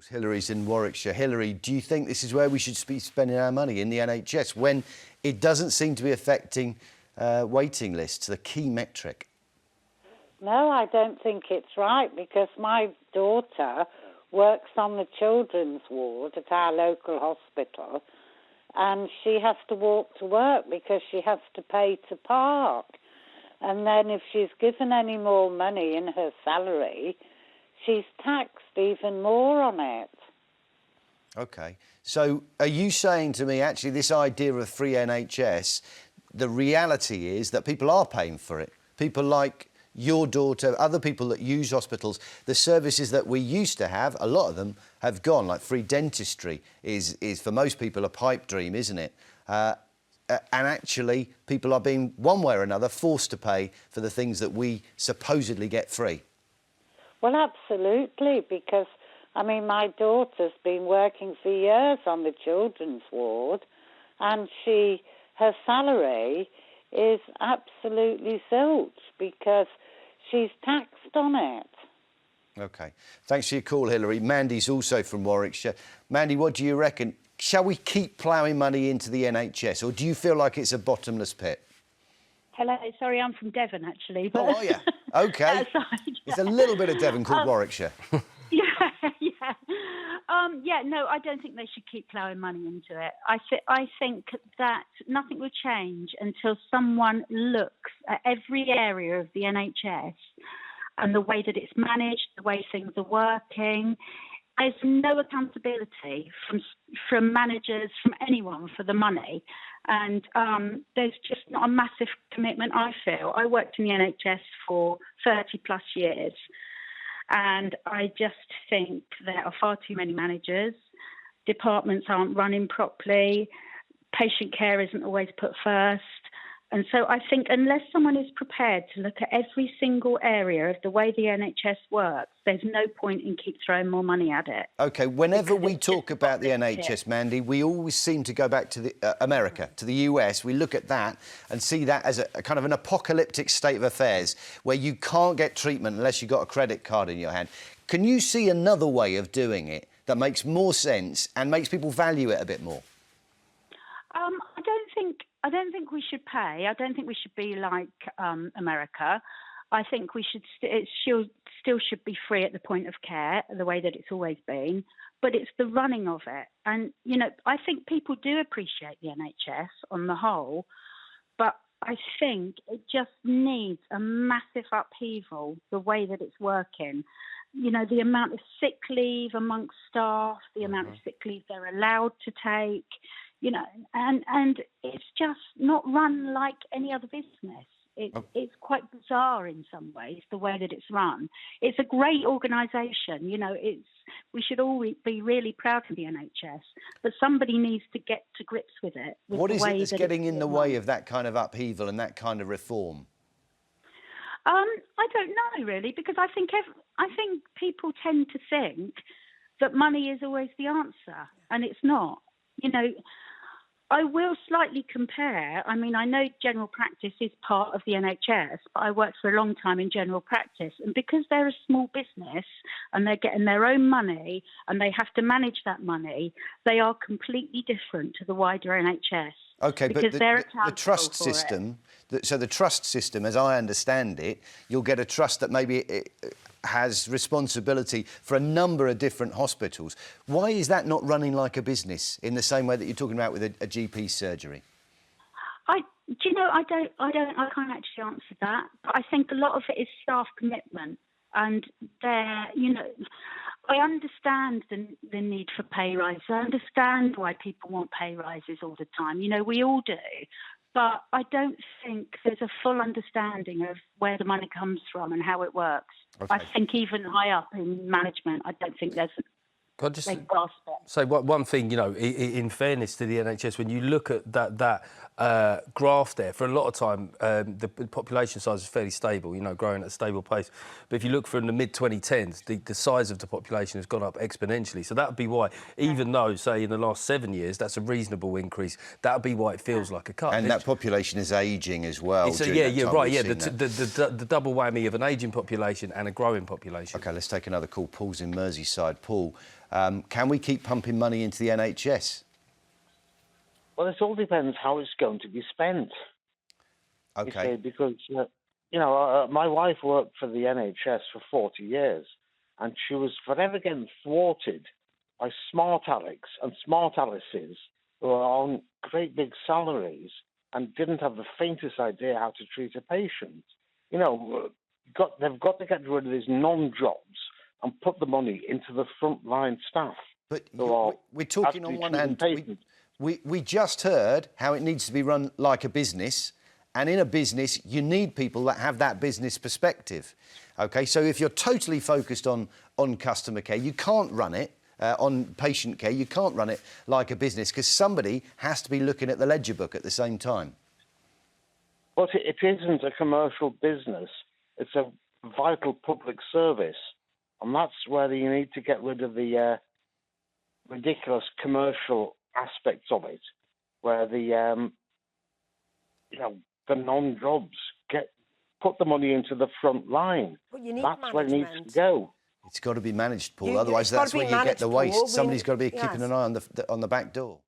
Hillary's in Warwickshire. Hillary, do you think this is where we should be spending our money, in the NHS, when it doesn't seem to be affecting waiting lists, the key metric? No, I don't think it's right, because my daughter works on the children's ward at our local hospital, and she has to walk to work because she has to pay to park. And then if she's given any more money in her salary, she's taxed even more on it. OK. So are you saying to me, actually, this idea of free NHS, the reality is that people are paying for it? People like your daughter, other people that use hospitals, the services that we used to have, a lot of them have gone, like free dentistry is for most people a pipe dream, isn't it? And actually, people are being, one way or another, forced to pay for the things that we supposedly get free. Well, absolutely, because, I mean, my daughter's been working for years on the children's ward, and her salary is absolutely zilch because she's taxed on it. OK. Thanks for your call, Hillary. Mandy's also from Warwickshire. Mandy, what do you reckon? Shall we keep ploughing money into the NHS, or do you feel like it's a bottomless pit? Hello, sorry, I'm from Devon, actually. But... Oh, are you? OK. It's a little bit of Devon called Warwickshire. Yeah. No, I don't think they should keep ploughing money into it. I think that nothing will change until someone looks at every area of the NHS and the way that it's managed, the way things are working. There's no accountability from managers, from anyone for the money. And there's just not a massive commitment, I feel. I worked in the NHS for 30 plus years. And I just think there are far too many managers. Departments aren't running properly. Patient care isn't always put first. And so I think unless someone is prepared to look at every single area of the way the NHS works, there's no point in keep throwing more money at it. OK, whenever we talk about the NHS, Mandy, we always seem to go back to the America, to the US. We look at that and see that as a kind of an apocalyptic state of affairs where you can't get treatment unless you've got a credit card in your hand. Can you see another way of doing it that makes more sense and makes people value it a bit more? I don't think we should pay. I don't think we should be like America. I think we it still should be free at the point of care, the way that it's always been. But it's the running of it. And, you know, I think people do appreciate the NHS on the whole, but I think it just needs a massive upheaval, the way that it's working. You know, the amount of sick leave amongst staff, the amount of sick leave they're allowed to take, you know, and it's just not run like any other business. It's quite bizarre in some ways, the way that it's run. It's a great organisation, you know, we should all be really proud of the NHS, but somebody needs to get to grips with it. What is it that's getting in the way of that kind of upheaval and that kind of reform? I don't know, really, because I think people tend to think that money is always the answer, and it's not. You know, I will slightly compare. I mean, I know general practice is part of the NHS, but I worked for a long time in general practice. And because they're a small business and they're getting their own money and they have to manage that money, they are completely different to the wider NHS. OK, but the trust system, so the trust system, as I understand it, you'll get a trust that maybe it has responsibility for a number of different hospitals. Why is that not running like a business in the same way that you're talking about with a GP surgery? I can't actually answer that. But I think a lot of it is staff commitment, and I understand the need for pay rises. I understand why people want pay rises all the time. You know, we all do. But I don't think there's a full understanding of where the money comes from and how it works. Okay. I think even high up in management, I don't think there's... Can I just say one thing, you know, in fairness to the NHS, when you look at that graph there, for a lot of time, the population size is fairly stable, you know, growing at a stable pace. But if you look from the mid-2010s, the size of the population has gone up exponentially. So that would be why, even though, say, in the last 7 years, that's a reasonable increase, that would be why it feels like a cut. And that population is ageing as well. Yeah, right, yeah, the double whammy of an ageing population and a growing population. OK, let's take another call. Paul's in Merseyside. Paul, Can we keep pumping money into the NHS? Well, it all depends how it's going to be spent. Okay. You see, because, my wife worked for the NHS for 40 years, and she was forever getting thwarted by smart Alex and smart Alices who are on great big salaries and didn't have the faintest idea how to treat a patient. They've got to get rid of these non-jobs and put the money into the frontline staff. But we're talking on one hand, we just heard how it needs to be run like a business, and in a business you need people that have that business perspective. Okay, so if you're totally focused on customer care, you can't run it on patient care, you can't run it like a business because somebody has to be looking at the ledger book at the same time. But it isn't a commercial business. It's a vital public service. And that's where you need to get rid of the ridiculous commercial aspects of it, where the non-jobs put the money into the front line. But you need that's management. where it needs to go. It's got to be managed, Paul. Otherwise, that's when you get the waste. Somebody's got to be keeping an eye on the back door.